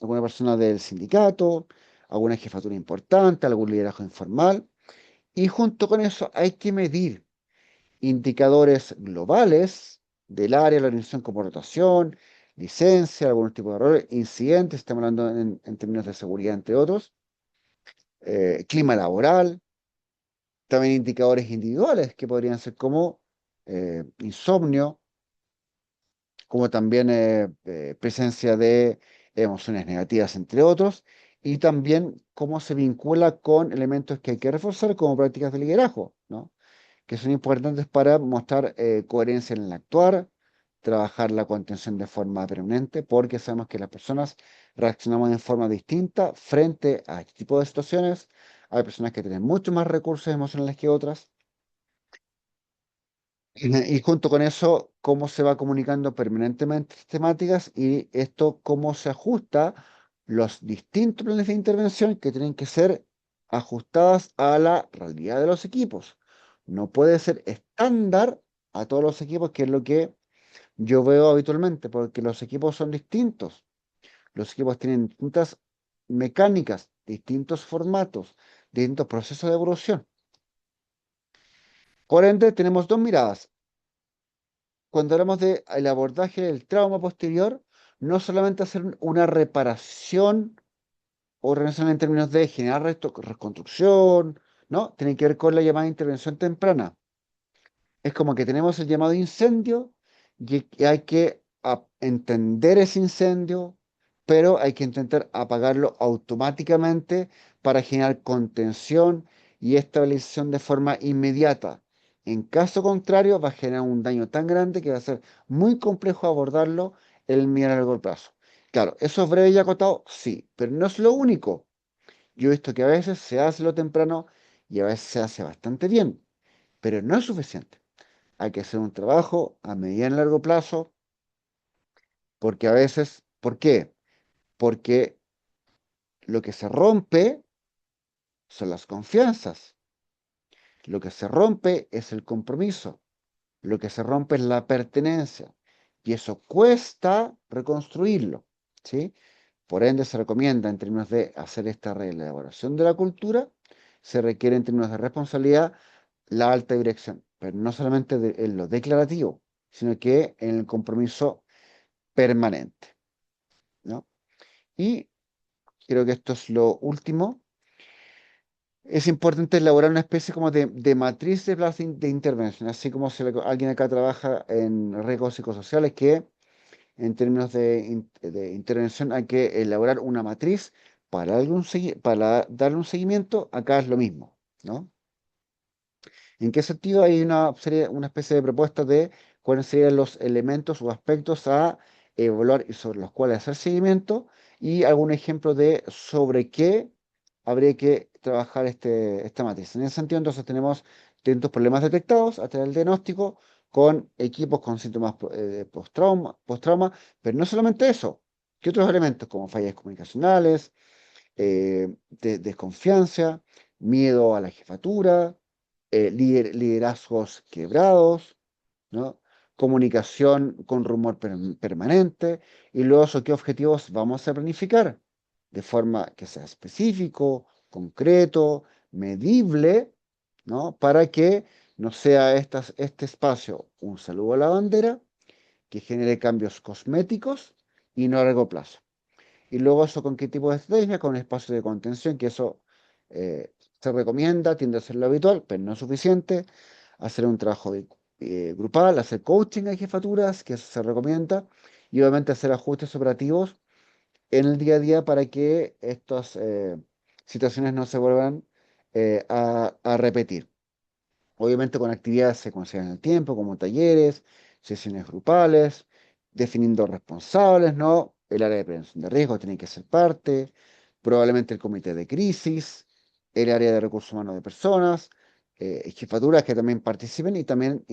alguna persona del sindicato, alguna jefatura importante, algún liderazgo informal, y junto con eso hay que medir indicadores globales del área de la organización como rotación, licencia, algún tipo de error, incidentes, estamos hablando en términos de seguridad, entre otros, clima laboral, también indicadores individuales que podrían ser como insomnio, como también presencia de emociones negativas, entre otros, y también cómo se vincula con elementos que hay que reforzar como prácticas de liderazgo, ¿no? que son importantes para mostrar coherencia en el actuar, trabajar la contención de forma permanente, porque sabemos que las personas reaccionamos de forma distinta frente a este tipo de situaciones. Hay personas que tienen mucho más recursos emocionales que otras. Y junto con eso, cómo se va comunicando permanentemente estas temáticas y esto, cómo se ajusta los distintos planes de intervención que tienen que ser ajustadas a la realidad de los equipos. No puede ser estándar a todos los equipos, que es lo que yo veo habitualmente, porque los equipos son distintos. Los equipos tienen distintas mecánicas, distintos formatos, distintos procesos de evolución. Por ende, tenemos dos miradas. Cuando hablamos del abordaje del trauma posterior, no solamente hacer una reparación organizacional en términos de generar reconstrucción, ¿no? Tiene que ver con la llamada intervención temprana. Es como que tenemos el llamado incendio y hay que entender ese incendio, pero hay que intentar apagarlo automáticamente para generar contención y estabilización de forma inmediata. En caso contrario, va a generar un daño tan grande que va a ser muy complejo abordarlo en el medio a largo plazo. Claro, ¿eso es breve y acotado? Sí, pero no es lo único. Yo he visto que a veces se hace lo temprano y a veces se hace bastante bien, pero no es suficiente. Hay que hacer un trabajo a mediano y largo plazo, porque a veces, ¿por qué? Porque lo que se rompe son las confianzas, lo que se rompe es el compromiso, lo que se rompe es la pertenencia, y eso cuesta reconstruirlo, ¿sí? Por ende, se recomienda en términos de hacer esta reelaboración de la cultura, se requiere en términos de responsabilidad la alta dirección, pero no solamente en lo declarativo, sino que en el compromiso permanente, ¿no? Y creo que esto es lo último. Es importante elaborar una especie como de matriz de plazo de intervención, así como si alguien acá trabaja en riesgos psicosociales, que en términos de intervención hay que elaborar una matriz para darle un seguimiento. Acá es lo mismo, ¿no? ¿En qué sentido? Hay una especie de propuesta de cuáles serían los elementos o aspectos a evaluar y sobre los cuales hacer seguimiento y algún ejemplo de sobre qué habría que trabajar esta matriz. En ese sentido, entonces tenemos distintos problemas detectados hasta el diagnóstico con equipos con síntomas post-trauma, pero no solamente eso, ¿qué otros elementos como fallas comunicacionales, desconfianza, miedo a la jefatura, liderazgos quebrados, ¿no? Comunicación con rumor permanente, y luego eso, qué objetivos vamos a planificar de forma que sea específico, concreto, medible, ¿no? Para que no sea este espacio un saludo a la bandera, que genere cambios cosméticos y no a largo plazo. Y luego eso con qué tipo de estrategia, con espacio de contención, que eso se recomienda, tiende a ser lo habitual, pero no es suficiente. Hacer un trabajo grupal, hacer coaching a jefaturas, que eso se recomienda. Y obviamente hacer ajustes operativos en el día a día para que estas situaciones no se vuelvan a repetir. Obviamente con actividades secuenciales en el tiempo, como talleres, sesiones grupales, definiendo responsables, ¿no? El área de prevención de riesgo tiene que ser parte, probablemente el comité de crisis, el área de recursos humanos de personas, jefaturas que también participen y también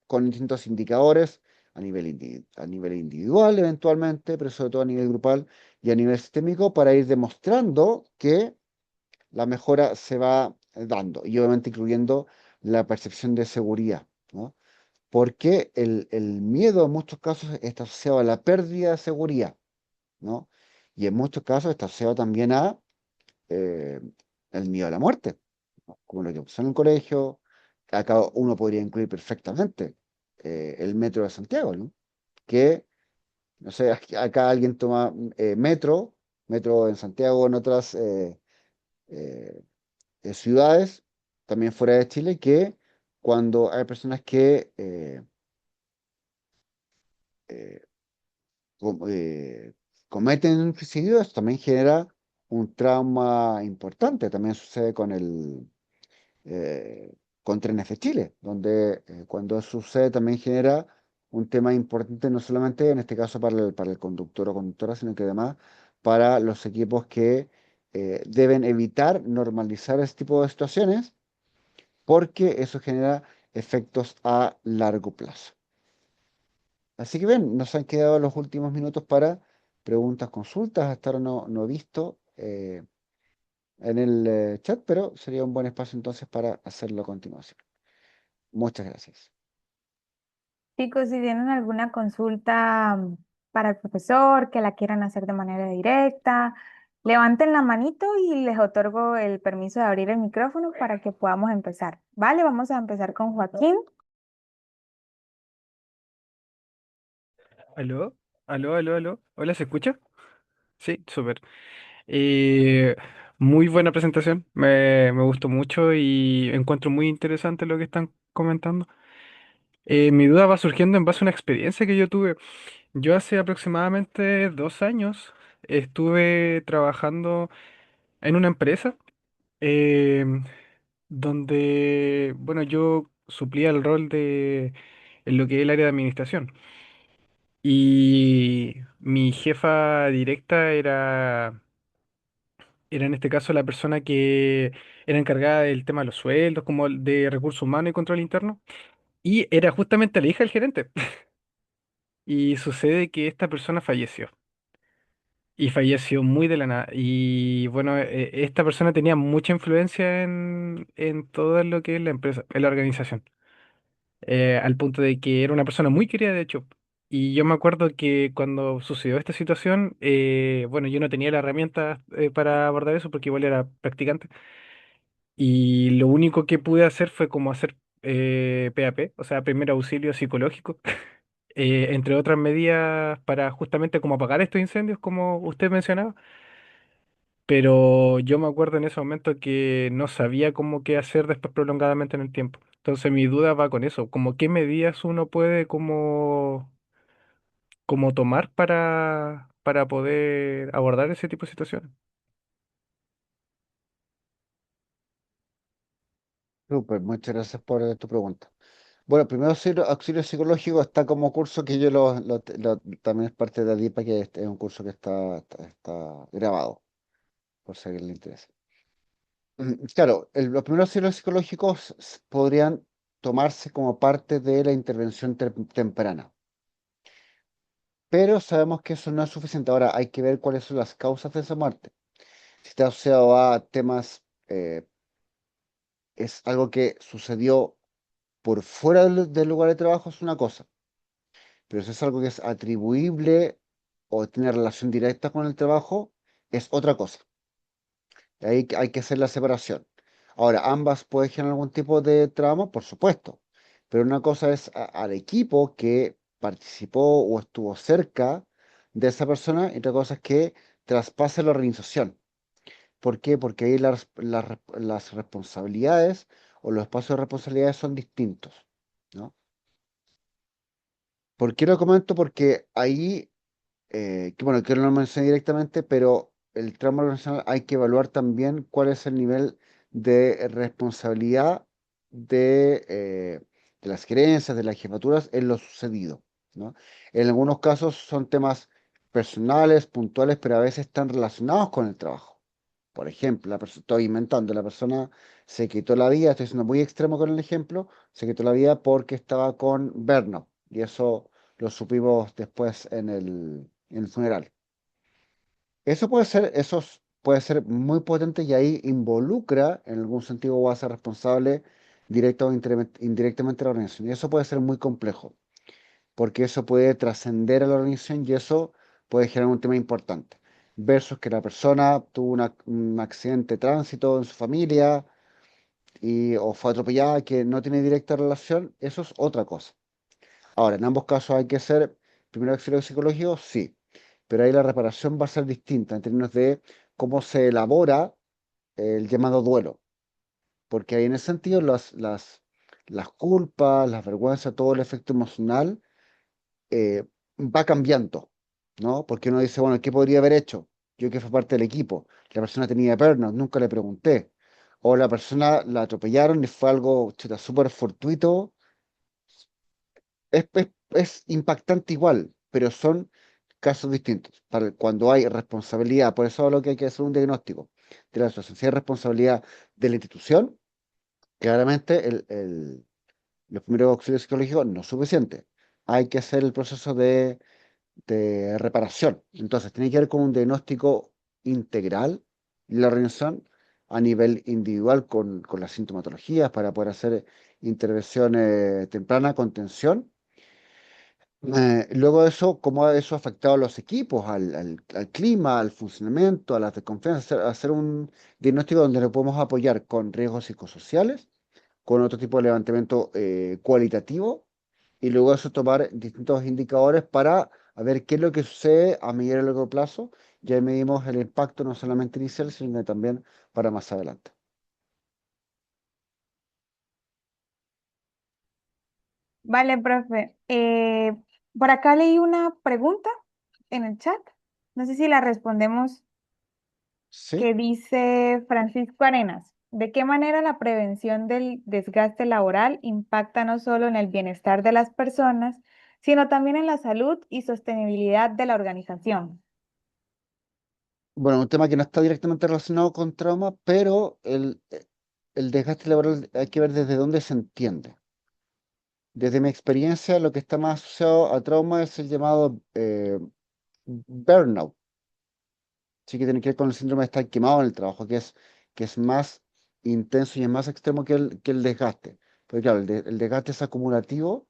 con distintos indicadores a nivel individual eventualmente, pero sobre todo a nivel grupal y a nivel sistémico para ir demostrando que la mejora se va dando y obviamente incluyendo la percepción de seguridad, ¿no? Porque el miedo en muchos casos está asociado a la pérdida de seguridad, ¿no? Y en muchos casos está asociado también a eh, el miedo a la muerte, ¿no? Como lo que pasó en el colegio. Acá uno podría incluir perfectamente el metro de Santiago, ¿no? Que, no sé, acá alguien toma metro en Santiago o en otras eh, ciudades, también fuera de Chile, que cuando hay personas que eh, cometen un suicidio, eso también genera un trauma importante. También sucede con eh, con Trenes de Chile, donde cuando eso sucede también genera un tema importante, no solamente en este caso para el conductor o conductora, sino que además para los equipos que deben evitar normalizar este tipo de situaciones, porque eso genera efectos a largo plazo. Así que bien, nos han quedado los últimos minutos para preguntas, consultas. Hasta ahora no he visto en el chat, pero sería un buen espacio entonces para hacerlo a continuación. Muchas gracias. Chicos, si tienen alguna consulta para el profesor, que la quieran hacer de manera directa, levanten la manito y les otorgo el permiso de abrir el micrófono para que podamos empezar. Vale, vamos a empezar con Joaquín. ¿Aló? ¿Aló, aló, aló? Hola, ¿se escucha? Sí, súper. Eh, Muy buena presentación, me gustó mucho y encuentro muy interesante lo que están comentando. Mi duda va surgiendo en base a una experiencia que yo tuve. Yo hace aproximadamente 2 años estuve trabajando en una empresa em, donde, bueno, yo suplía el rol de en lo que es el área de administración. Y mi jefa directa era en este caso la persona que era encargada del tema de los sueldos, como de recursos humanos y control interno. Y era justamente la hija del gerente. Y sucede que esta persona falleció. Y falleció muy de la nada. Y bueno, esta persona tenía mucha influencia en todo lo que es la empresa, en la organización. Al punto de que era una persona muy querida, de hecho. Y yo me acuerdo que cuando sucedió esta situación, bueno, yo no tenía la herramienta para abordar eso porque igual era practicante. Y lo único que pude hacer fue como hacer PAP, o sea, primer auxilio psicológico, entre otras medidas para justamente como apagar estos incendios, como usted mencionaba. Pero yo me acuerdo en ese momento que no sabía cómo qué hacer después prolongadamente en el tiempo. Entonces mi duda va con eso, como qué medidas uno puede como tomar para poder abordar ese tipo de situaciones. Súper, muchas gracias por tu pregunta. Bueno, primero auxilio psicológico está como curso que yo también es parte de la DIPA, que es un curso que está grabado, por si a alguien le interesa. Claro, los primeros auxilios psicológicos podrían tomarse como parte de la intervención temprana, pero sabemos que eso no es suficiente. Ahora hay que ver cuáles son las causas de esa muerte. Si está asociado a temas, es algo que sucedió por fuera del lugar de trabajo, es una cosa. Pero si es algo que es atribuible o tiene relación directa con el trabajo, es otra cosa. Ahí hay que hacer la separación. Ahora, ambas pueden generar algún tipo de trauma, por supuesto, pero una cosa es al equipo que participó o estuvo cerca de esa persona y otra cosa es que traspase la organización. ¿Por qué? Porque ahí las responsabilidades o los espacios de responsabilidades son distintos, ¿no? ¿Por qué lo comento? Porque ahí que bueno, que no lo mencioné directamente, pero el tramo organizacional hay que evaluar también cuál es el nivel de responsabilidad de las gerencias, de las jefaturas en lo sucedido, ¿no? En algunos casos son temas personales, puntuales, pero a veces están relacionados con el trabajo. Por ejemplo, estoy inventando, la persona se quitó la vida, estoy siendo muy extremo con el ejemplo, se quitó la vida porque estaba con burnout, y eso lo supimos después en el funeral. Puede ser muy potente y ahí involucra, en algún sentido, o a ser responsable directa o indirectamente a la organización. Y eso puede ser muy complejo, porque eso puede trascender a la organización y eso puede generar un tema importante. Versus que la persona tuvo un accidente de tránsito en su familia o fue atropellada, que no tiene directa relación, eso es otra cosa. Ahora, en ambos casos hay que hacer primero auxilio psicológico, sí, pero ahí la reparación va a ser distinta en términos de cómo se elabora el llamado duelo, porque ahí en ese sentido las culpas, las vergüenzas, todo el efecto emocional va cambiando, ¿no? Porque uno dice, bueno, ¿qué podría haber hecho? Yo que fui parte del equipo, la persona tenía burnout, nunca le pregunté. o la persona la atropellaron y fue algo chuta, súper fortuito, es impactante igual, pero son casos distintos. Cuando hay responsabilidad, por eso lo que hay que hacer un diagnóstico de la situación. Si hay responsabilidad de la institución, claramente los primeros auxilios psicológicos no es suficiente. Hay que hacer el proceso de reparación. Entonces, tiene que ver con un diagnóstico integral de la organización a nivel individual con las sintomatologías para poder hacer intervenciones temprana, contención. Luego de eso, cómo eso ha afectado a los equipos, al clima, al funcionamiento, a la desconfianza, hacer un diagnóstico donde le podemos apoyar con riesgos psicosociales, con otro tipo de levantamiento cualitativo, y luego eso tomar distintos indicadores para a ver qué es lo que sucede a medio y largo plazo. Ya medimos el impacto no solamente inicial, sino también para más adelante. Vale, profe. Por acá leí una pregunta en el chat. No sé si la respondemos, ¿Sí? que dice Francisco Arenas. ¿De qué manera la prevención del desgaste laboral impacta no solo en el bienestar de las personas, sino también en la salud y sostenibilidad de la organización? Bueno, un tema que no está directamente relacionado con trauma, pero el desgaste laboral hay que ver desde dónde se entiende. Desde mi experiencia, lo que está más asociado a trauma es el llamado burnout. Sí que tiene que ver con el síndrome de estar quemado en el trabajo, que es más intenso y es más extremo que el desgaste. Porque claro, el desgaste es acumulativo,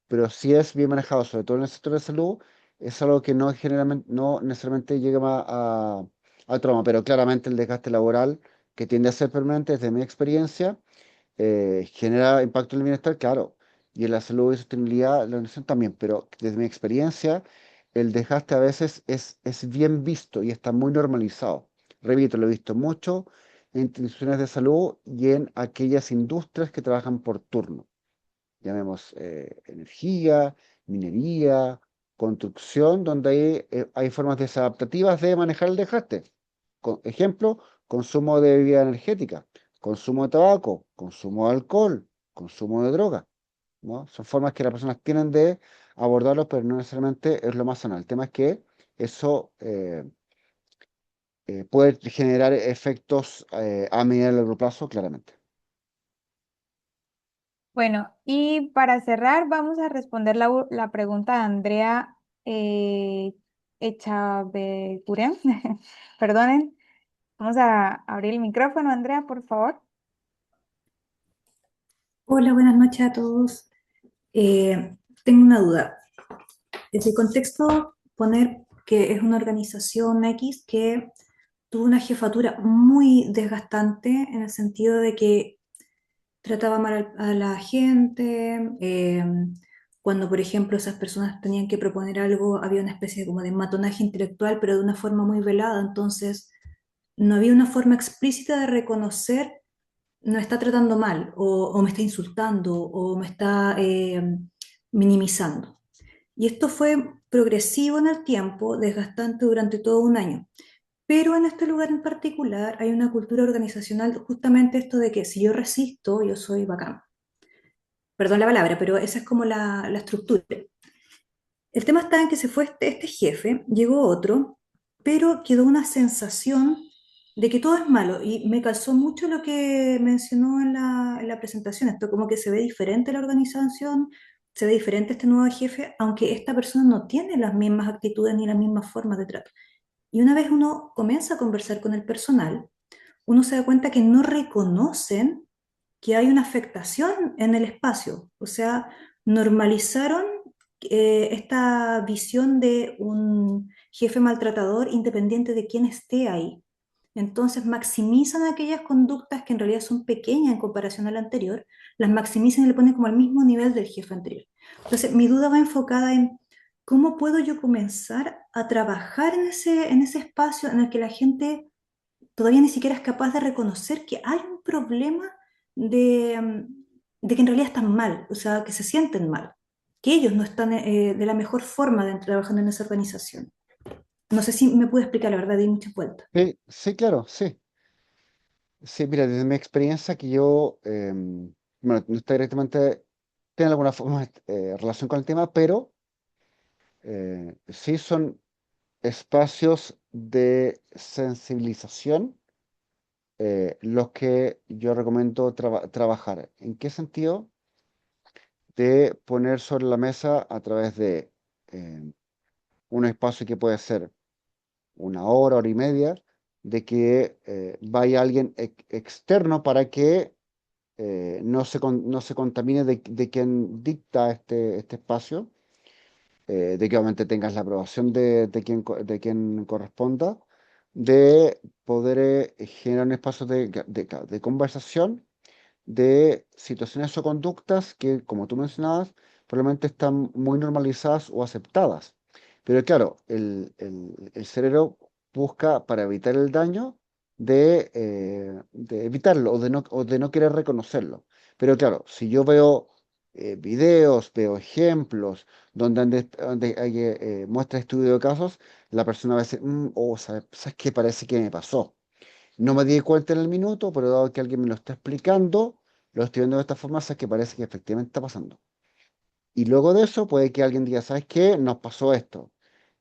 pero si es bien manejado, sobre todo en el sector de salud, es algo que no, generalmente, no necesariamente llega a trauma, pero claramente el desgaste laboral, que tiende a ser permanente, desde mi experiencia, genera impacto en el bienestar, claro, y en la salud y sostenibilidad, la organización también, pero desde mi experiencia, el desgaste a veces es bien visto y está muy normalizado. Repito, lo he visto mucho en instituciones de salud y en aquellas industrias que trabajan por turno, llamemos energía, minería, construcción, donde hay formas desadaptativas de manejar el desgaste. Ejemplo, consumo de bebida energética, consumo de tabaco, consumo de alcohol, consumo de droga, ¿no? Son formas que las personas tienen de abordarlo, pero no necesariamente es lo más sano. El tema es que eso puede generar efectos a medio y largo plazo, claramente. Bueno, y para cerrar, vamos a responder la pregunta de Andrea Echaveturen. Perdonen. Vamos a abrir el micrófono, Andrea, por favor. Hola, buenas noches a todos. Tengo una duda. Desde el contexto, poner que es una organización X que tuvo una jefatura muy desgastante en el sentido de que trataba mal a la gente. Cuando, por ejemplo, esas personas tenían que proponer algo, había una especie como de matonaje intelectual, pero de una forma muy velada. Entonces, no había una forma explícita de reconocer me está tratando mal, o me está insultando, o me está minimizando. Y esto fue progresivo en el tiempo, desgastante durante todo un año. Pero en este lugar en particular hay una cultura organizacional, justamente esto de que si yo resisto, yo soy bacán. Perdón la palabra, pero esa es como la estructura. El tema está en que se fue este jefe, llegó otro, pero quedó una sensación de que todo es malo. Y me calzó mucho lo que mencionó en la presentación. Esto como que se ve diferente la organización, se ve diferente este nuevo jefe, aunque esta persona no tiene las mismas actitudes ni las mismas formas de trato. Y una vez uno comienza a conversar con el personal, uno se da cuenta que no reconocen que hay una afectación en el espacio. O sea, normalizaron esta visión de un jefe maltratador independiente de quién esté ahí. Entonces maximizan aquellas conductas que en realidad son pequeñas en comparación a la anterior, las maximizan y le ponen como al mismo nivel del jefe anterior. Entonces mi duda va enfocada en cómo puedo yo comenzar a trabajar en ese espacio en el que la gente todavía ni siquiera es capaz de reconocer que hay un problema de que en realidad están mal, o sea, que se sienten mal, que ellos no están de la mejor forma de trabajando en esa organización. No sé si me puede explicar, la verdad, di muchas vueltas. Sí, sí, claro, sí. Sí, mira, desde mi experiencia que yo, bueno, no está directamente, tiene alguna forma relación con el tema, pero sí son espacios de sensibilización los que yo recomiendo trabajar. ¿En qué sentido? De poner sobre la mesa a través de eh, un espacio que puede ser una hora, hora y media, de que vaya alguien externo para que no se contamine de quien dicta este espacio, de que obviamente tengas la aprobación de quien corresponda, de poder generar un espacio de conversación de situaciones o conductas que, como tú mencionabas, probablemente están muy normalizadas o aceptadas. Pero claro, el cerebro busca para evitar el daño de evitarlo o de no querer reconocerlo. Pero claro, si yo veo videos, veo ejemplos donde hay, muestra estudio de casos, la persona va a decir, oh, ¿sabes qué? Parece que me pasó. No me di cuenta en el minuto, pero dado que alguien me lo está explicando, lo estoy viendo de esta forma, sé que parece que efectivamente está pasando. Y luego de eso puede que alguien diga, ¿sabes qué? Nos pasó esto.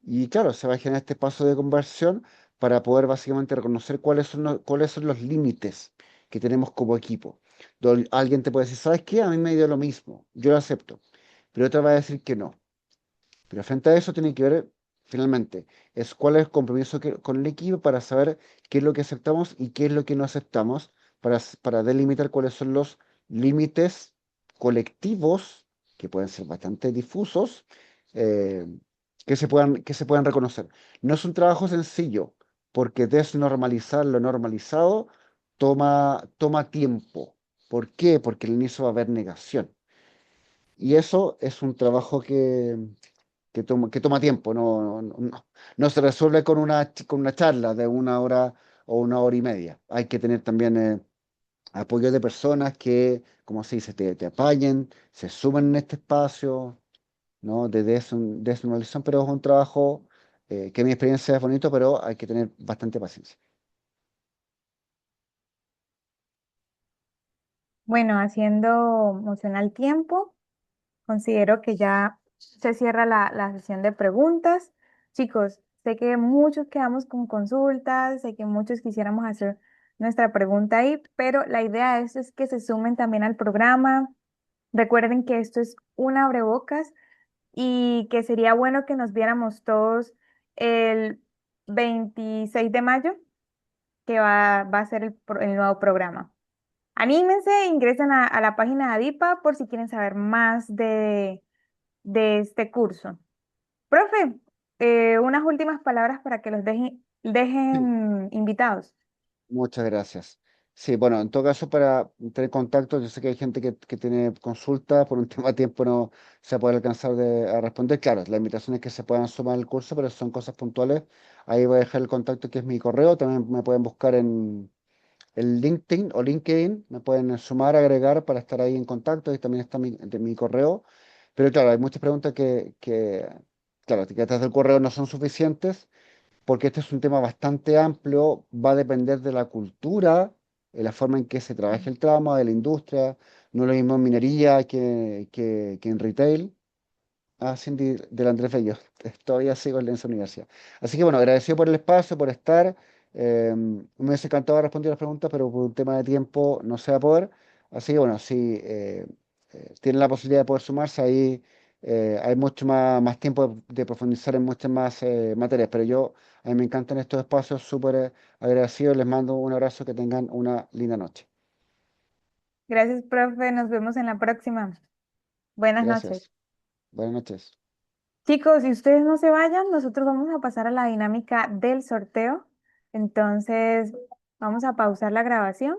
Y claro, se va a generar este paso de conversión para poder básicamente reconocer cuáles son los límites que tenemos como equipo. Alguien te puede decir, ¿sabes qué? A mí me dio lo mismo, yo lo acepto, pero otra va a decir que no. Pero frente a eso tiene que ver, finalmente, es cuál es el compromiso con el equipo para saber qué es lo que aceptamos y qué es lo que no aceptamos, para delimitar cuáles son los límites colectivos, que pueden ser bastante difusos, eh, que se puedan reconocer. No es un trabajo sencillo, porque desnormalizar lo normalizado toma tiempo. ¿Por qué? Porque al inicio va a haber negación. Y eso es un trabajo que toma tiempo, no se resuelve con con una charla de una hora o una hora y media. Hay que tener también apoyo de personas que, como se dice, te apañen, se sumen en este espacio, ¿no? Desnormalización, pero es un trabajo que en mi experiencia es bonito, pero hay que tener bastante paciencia. Bueno, haciendo moción al tiempo. Considero que ya se cierra la sesión de preguntas. Chicos, sé que muchos quedamos con consultas, sé que muchos quisiéramos hacer nuestra pregunta ahí, pero la idea es que se sumen también al programa. Recuerden que esto es un abrebocas y que sería bueno que nos viéramos todos el 26 de mayo, que va a ser el nuevo programa. Anímense, ingresen a la página de ADIPA por si quieren saber más de este curso. Profe, unas últimas palabras para que los Sí. dejen invitados. Muchas gracias. Sí, bueno, en todo caso, para tener contacto, yo sé que hay gente que tiene consultas, por un tema de tiempo no se puede alcanzar a responder. Claro, la invitación es que se puedan sumar al curso, pero son cosas puntuales. Ahí voy a dejar el contacto que es mi correo. También me pueden buscar en LinkedIn o LinkedIn, me pueden sumar, agregar para estar ahí en contacto. Y también está mi correo. Pero claro, hay muchas preguntas claro, que desde el correo no son suficientes porque este es un tema bastante amplio, va a depender de la cultura, de la forma en que se trabaja el tramo, de la industria, no es lo mismo en minería que en retail. Ah, Cindy del Andrés Bello, todavía sigo en esa universidad. Así que bueno, agradecido por el espacio, por estar. Me hubiese encantado responder las preguntas, pero por un tema de tiempo no se va a poder. Así que bueno, si tienen la posibilidad de poder sumarse, ahí hay mucho más tiempo de profundizar en muchas más materias. Pero a mí me encantan estos espacios, súper agradecidos. Les mando un abrazo, que tengan una linda noche. Gracias, profe. Nos vemos en la próxima. Buenas noches. Gracias. Buenas noches. Chicos, si ustedes no se vayan, nosotros vamos a pasar a la dinámica del sorteo. Entonces, vamos a pausar la grabación